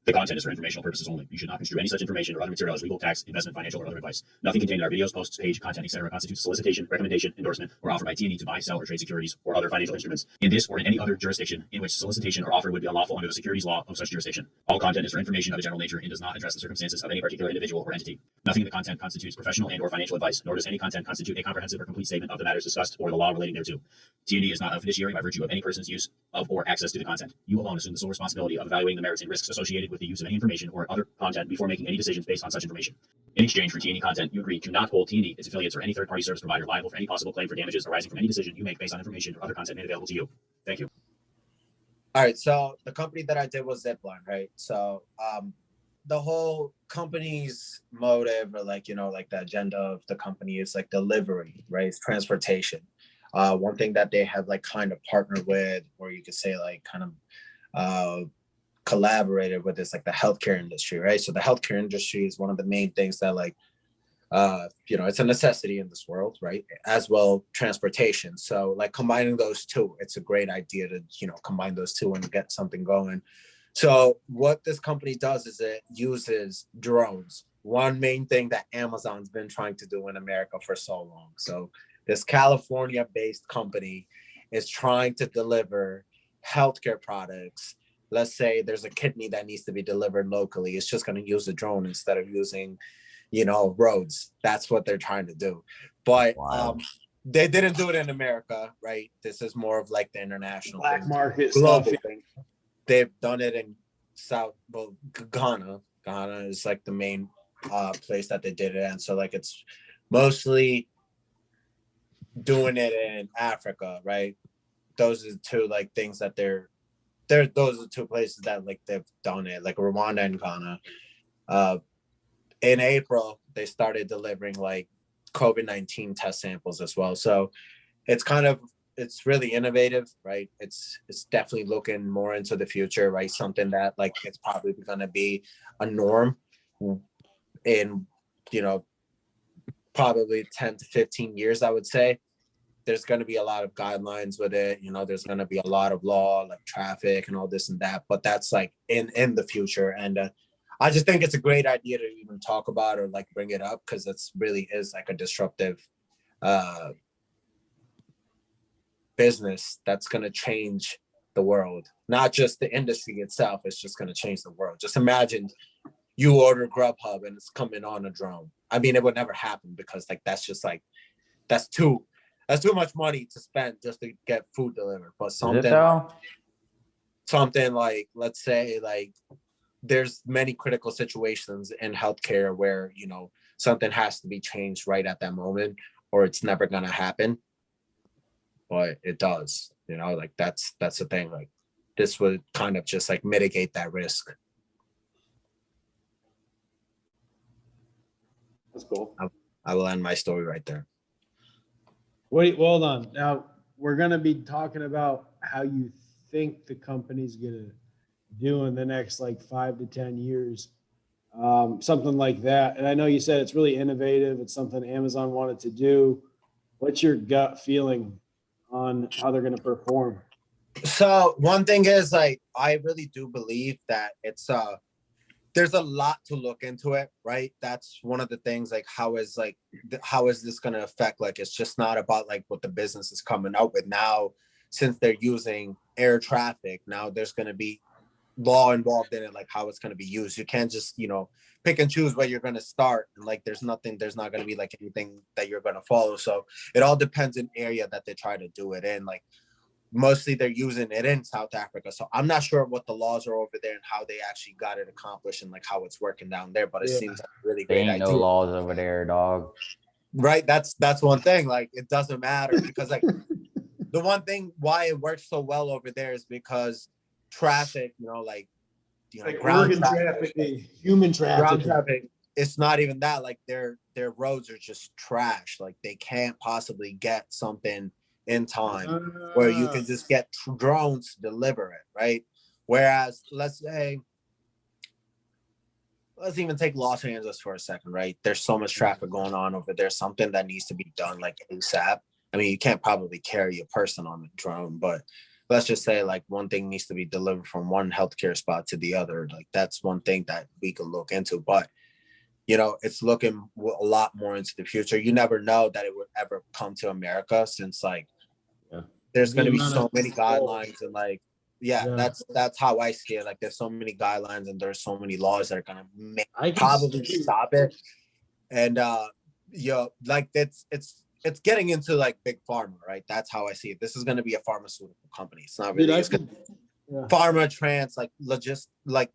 The content is for informational purposes only. You should not construe any such information or other material as legal, tax, investment, financial, or other advice. Nothing contained in our videos, posts, page, content, etc. constitutes solicitation, recommendation, endorsement, or offer by T&E to buy, sell, or trade securities or other financial instruments in this or in any other jurisdiction in which solicitation or offer would be unlawful under the securities law of such jurisdiction. All content is for information of a general nature and does not address the circumstances of any particular individual or entity. Nothing in the content constitutes professional and/or financial advice, nor does any content constitute a comprehensive or complete statement of the matters discussed or the law relating thereto. T&E is not a fiduciary by virtue of any person's use of or access to the content. You alone assume the sole responsibility of evaluating the merits and risks associated with the use of any information or other content before making any decisions based on such information. In exchange for T&E content, you agree to not hold T&E, its affiliates, or any third-party service provider liable for any possible claim for damages arising from any decision you make based on information or other content made available to you. Thank you. All right, so the company that I did was Zipline, right? So the whole company's motive, or like the agenda of the company is like delivery, right? It's transportation. One thing that they have like kind of partnered with, or you could say like kind of collaborated with, is like the healthcare industry, right? So the healthcare industry is one of the main things that like, it's a necessity in this world, right? As well, transportation. So like combining those two, it's a great idea to, combine those two and get something going. So what this company does is it uses drones. One main thing that Amazon's been trying to do in America for so long. So this California-based company is trying to deliver healthcare products. Let's say there's a kidney that needs to be delivered locally. It's just going to use a drone instead of using, roads. That's what they're trying to do. But Wow. They didn't do it in America, right? This is more of like the international black thing, market global stuff. thing. They've done it in Ghana. Ghana is like the main place that they did it in. So like it's mostly doing it in Africa, right? Those are the two like things that those are the two places that like they've done it, like Rwanda and Ghana. In April, they started delivering like COVID-19 test samples as well. So it's really innovative, right? It's definitely looking more into the future, right? Something that like it's probably going to be a norm in, probably 10 to 15 years, I would say. There's going to be a lot of guidelines with it. There's going to be a lot of law, like traffic and all this and that, but that's like in the future. And I just think it's a great idea to even talk about or like bring it up, because it's really is like a disruptive business that's going to change the world, not just the industry itself. It's just going to change the world. Just imagine you order Grubhub and it's coming on a drone. I mean, it would never happen, because like that's just like that's too much money to spend just to get food delivered. But something like, let's say like there's many critical situations in healthcare where, something has to be changed right at that moment, or it's never going to happen. But it does, like that's the thing. Like this would kind of just like mitigate that risk. That's cool. I will end my story right there. Wait, hold on. Now we're going to be talking about how you think the company's going to do in the next like 5 to 10 years, something like that. And I know you said it's really innovative. It's something Amazon wanted to do. What's your gut feeling on how they're going to perform? So one thing is like, I really do believe that it's there's a lot to look into it, right? That's one of the things, like how is this going to affect, like it's just not about like what the business is coming out with now. Since they're using air traffic, now there's going to be law involved in it, like how it's going to be used. You can't just pick and choose where you're going to start, and like there's not going to be like anything that you're going to follow. So it all depends on area that they try to do it in. Like mostly they're using it in South Africa, so I'm not sure what the laws are over there and how they actually got it accomplished and like how it's working down there, but it seems like a really great idea. There ain't no laws over there, dog. Right, that's one thing. Like it doesn't matter, because like the one thing why it works so well over there is because traffic, like ground traffic, human traffic. Ground traffic, it's not even that. Like their roads are just trash. Like they can't possibly get something in time where you can just get drones to deliver it, right? Whereas let's even take Los Angeles for a second, right? There's so much traffic going on over there. Something that needs to be done like ASAP. I mean, you can't probably carry a person on a drone, but let's just say like one thing needs to be delivered from one healthcare spot to the other. Like that's one thing that we could look into. But it's looking a lot more into the future. You never know that it would ever come to America, since like there's going to be so many guidelines and like, that's how I see it. Like there's so many guidelines and there's so many laws that are going to probably stop it. And like it's getting into like big pharma, right? That's how I see it. This is going to be a pharmaceutical company. It's not really pharma, trans, like like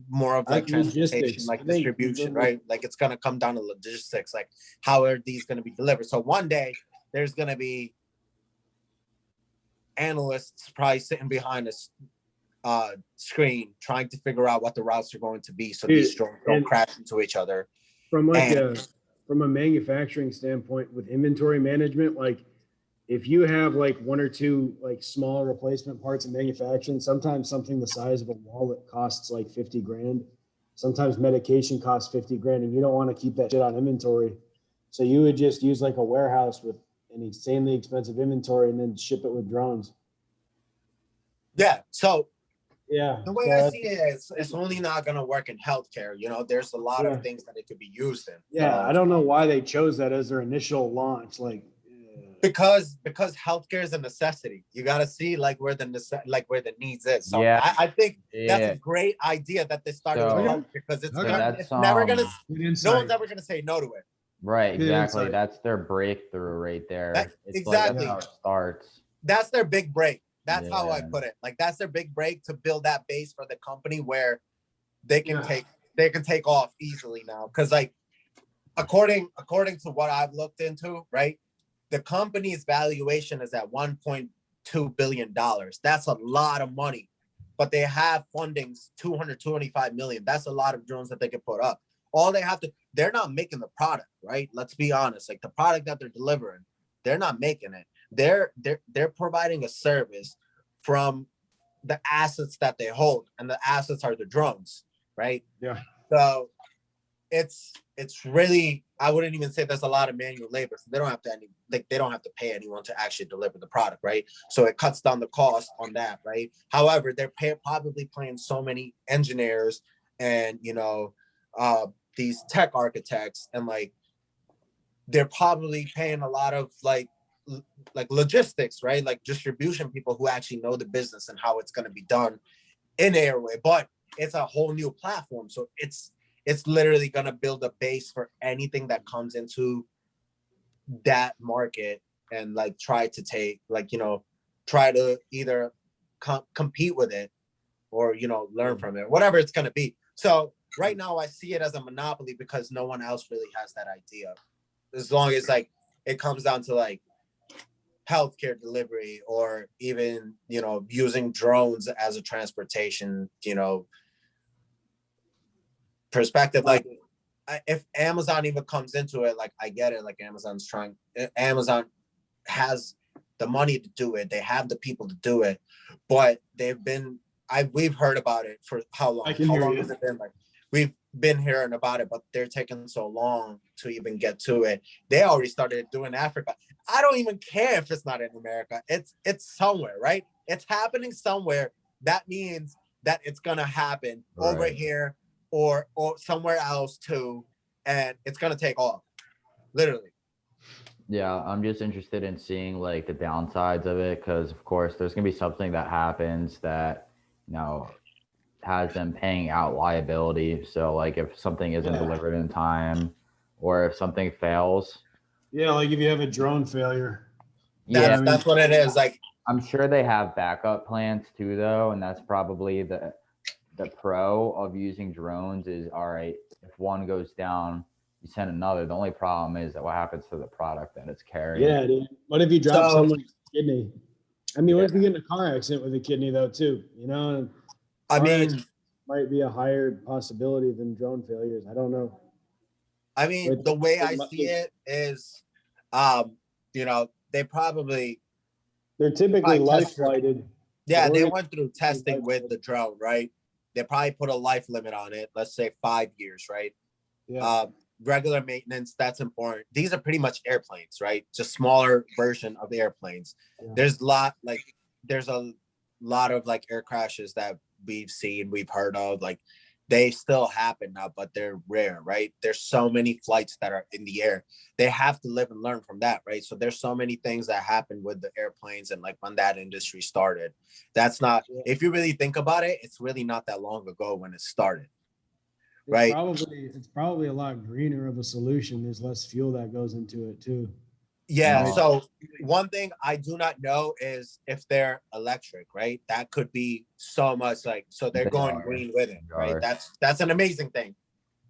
more of like transportation, like distribution, right? Like it's going to come down to logistics, like how are these going to be delivered? So one day there's going to be analysts probably sitting behind a screen trying to figure out what the routes are going to be, so these drones don't crash into each other. From a manufacturing standpoint with inventory management, like if you have like one or two like small replacement parts in manufacturing, sometimes something the size of a wallet costs like 50 grand. Sometimes medication costs 50 grand, and you don't want to keep that shit on inventory. So you would just use like a warehouse with an insanely expensive inventory and then ship it with drones. Yeah. So yeah, the way I see it is, it's only not going to work in healthcare. There's a lot of things that it could be used in. Yeah, I don't know why they chose that as their initial launch. Like, because healthcare is a necessity. You got to see like where the needs is. So I think that's a great idea that they started with healthcare, because it's never gonna. No one's ever gonna say no to it. Right, exactly. That's their breakthrough right there. Exactly. Like how it starts. That's their big break. That's how I put it. Like that's their big break to build that base for the company where they can take off easily now. Because like according to what I've looked into, right, the company's valuation is at $1.2 billion. That's a lot of money, but they have fundings $225 million. That's a lot of drones that they can put up. All they have to, they're not making the product, right? Let's be honest. Like the product that they're delivering, they're not making it. They're providing a service from the assets that they hold, and the assets are the drones, right? Yeah. So it's really, I wouldn't even say there's a lot of manual labor. So they don't have to pay anyone to actually deliver the product, right? So it cuts down the cost on that, right? However, they're probably paying so many engineers and these tech architects, and like they're probably paying a lot of like logistics, right? Like distribution people who actually know the business and how it's going to be done in airway. But it's a whole new platform, so it's literally going to build a base for anything that comes into that market and like try to either compete with it or learn from it, whatever it's going to be. So right now I see it as a monopoly because no one else really has that idea. As long as like it comes down to like healthcare delivery, or even using drones as a transportation perspective. Like if Amazon even comes into it, like I get it, like Amazon has the money to do it, they have the people to do it, but we've heard about it for how long has it been? Like we've been hearing about it, but they're taking so long to even get to it. They already started doing Africa. I don't even care if it's not in America. It's somewhere, right? It's happening somewhere. That means that it's gonna happen over here or somewhere else too, and it's gonna take off, literally. Yeah, I'm just interested in seeing like the downsides of it, because of course there's gonna be something that happens that has them paying out liability. So like if something isn't delivered in time, or if something fails. Yeah, like if you have a drone failure. That's what it is. Like I'm sure they have backup plans too, though, and that's probably the pro of using drones is, all right, if one goes down, you send another. The only problem is that what happens to the product that it's carrying. Yeah, dude. What if you drop someone's kidney? I mean, what if you get in a car accident with a kidney though, too? I mean, might be a higher possibility than drone failures. I don't know. I mean, the way I see it is, they're typically life flighted. Yeah, they went through testing with the drone, right? They probably put a life limit on it. Let's say 5 years, right? Yeah. Regular maintenance, that's important. These are pretty much airplanes, right? Just smaller version of the airplanes. Yeah. There's lot of like air crashes that we've seen, we've heard of, like they still happen now, but they're rare, right? There's so many flights that are in the air. They have to live and learn from that, right? So there's so many things that happened with the airplanes and like when that industry started. That's not, if you really think about it, it's really not that long ago when it started. Right. It's probably a lot greener of a solution. There's less fuel that goes into it too. Yeah. So one thing I do not know is if they're electric, right? That could be so much like, so they're going green with it, right? That's an amazing thing.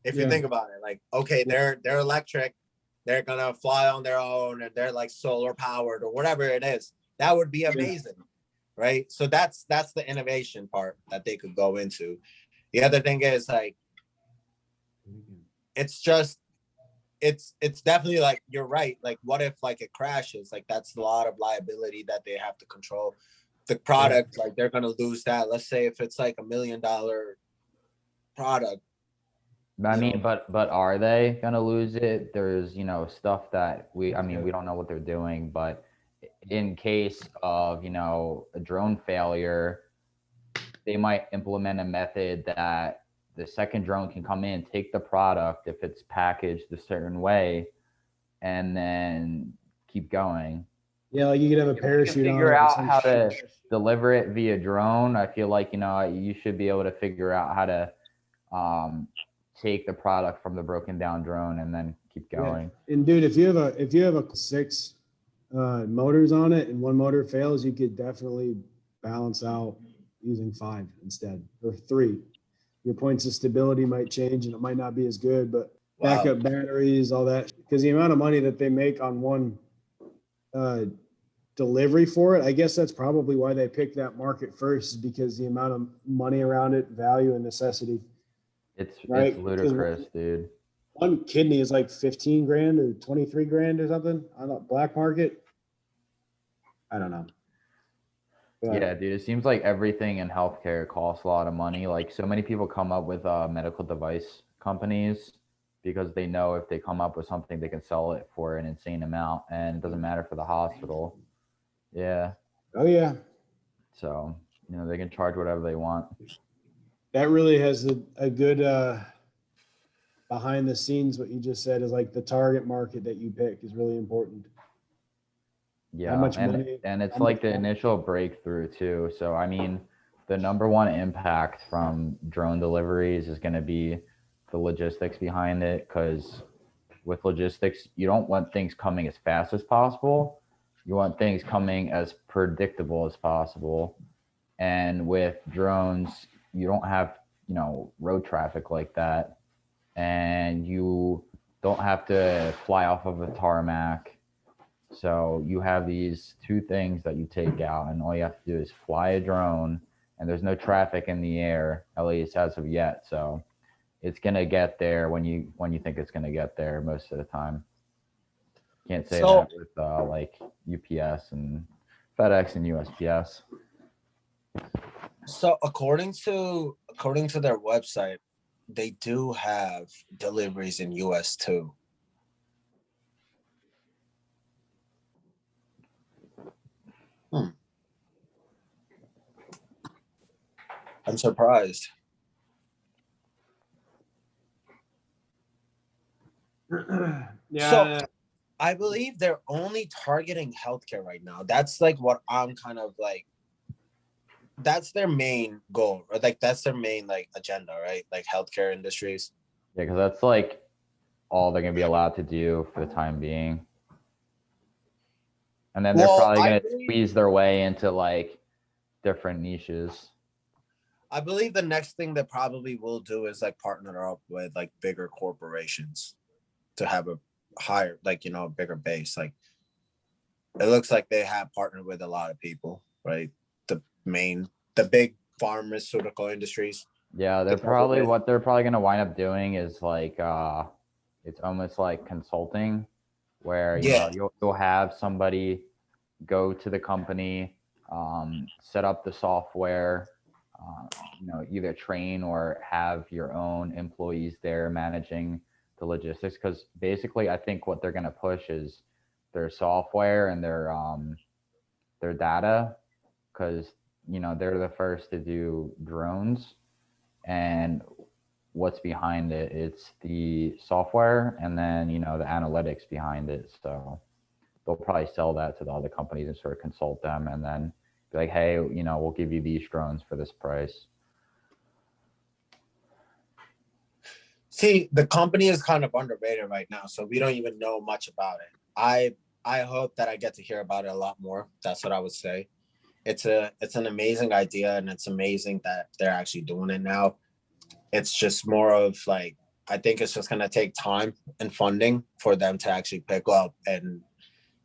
If you think about it, like, okay, they're electric, they're gonna fly on their own and they're like solar powered or whatever it is. That would be amazing. Right. So that's the innovation part that they could go into. The other thing is like, it's just, it's definitely like, you're right. Like, what if like it crashes? Like, that's a lot of liability that they have to control. The product, like they're gonna lose that. Let's say if it's like $1 million product. I mean, but are they gonna lose it? There's, stuff that we don't know what they're doing, but in case of, a drone failure, they might implement a method that the second drone can come in, take the product if it's packaged a certain way, and then keep going. Yeah, like you could have a parachute on it. Figure out how to deliver it via drone. I feel like, you should be able to figure out how to take the product from the broken down drone and then keep going. Yeah. And dude, if you have a 6 motors on it and one motor fails, you could definitely balance out using 5 instead, or 3. Your points of stability might change and it might not be as good, but backup batteries, all that, because the amount of money that they make on one delivery for it, I guess that's probably why they picked that market first, is because the amount of money around it, value and necessity. It's ludicrous, dude. One kidney is like 15 grand or 23 grand or something on the black market. I don't know. But yeah, dude, it seems like everything in healthcare costs a lot of money. Like, so many people come up with medical device companies because they know if they come up with something, they can sell it for an insane amount, and it doesn't matter for the hospital. Yeah. Oh yeah. So, they can charge whatever they want. That really has a good behind the scenes. What you just said is like the target market that you pick is really important. Yeah, how much money, and it's like the initial breakthrough too. So I mean, the number one impact from drone deliveries is going to be the logistics behind it, because with logistics, you don't want things coming as fast as possible. You want things coming as predictable as possible. And with drones, you don't have, road traffic like that. And you don't have to fly off of a tarmac. So you have these 2 things that you take out, and all you have to do is fly a drone, and there's no traffic in the air, at least as of yet. So it's going to get there when you think it's going to get there most of the time. Can't say that with like UPS and FedEx and USPS. So according to their website, they do have deliveries in US too. I'm surprised. Yeah. So I believe they're only targeting healthcare right now. That's like what I'm kind of like, that's their main goal, or like that's their main like agenda, right? Like healthcare industries. Yeah, because that's like all they're going to be allowed to do for the time being. And then they're probably going to squeeze their way into like different niches. I believe the next thing they probably will do is like partner up with like bigger corporations to have a higher, like, bigger base. Like, it looks like they have partnered with a lot of people, right? The big pharmaceutical industries. Yeah, they're probably what they're probably going to wind up doing is like it's almost like consulting, where you'll have somebody go to the company, set up the software, either train or have your own employees there managing the logistics. Because basically, I think what they're going to push is their software and their data, because they're the first to do drones, and what's behind it, it's the software and then, the analytics behind it. So they'll probably sell that to the other companies and sort of consult them and then be like, hey, we'll give you these drones for this price. See, the company is kind of underrated right now, so we don't even know much about it. I hope that I get to hear about it a lot more. That's what I would say. It's an amazing idea, and it's amazing that they're actually doing it now. It's just more of like, I think it's just gonna take time and funding for them to actually pick up and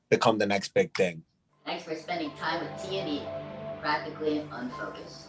become the next big thing. Thanks for spending time with T&E, practically unfocused.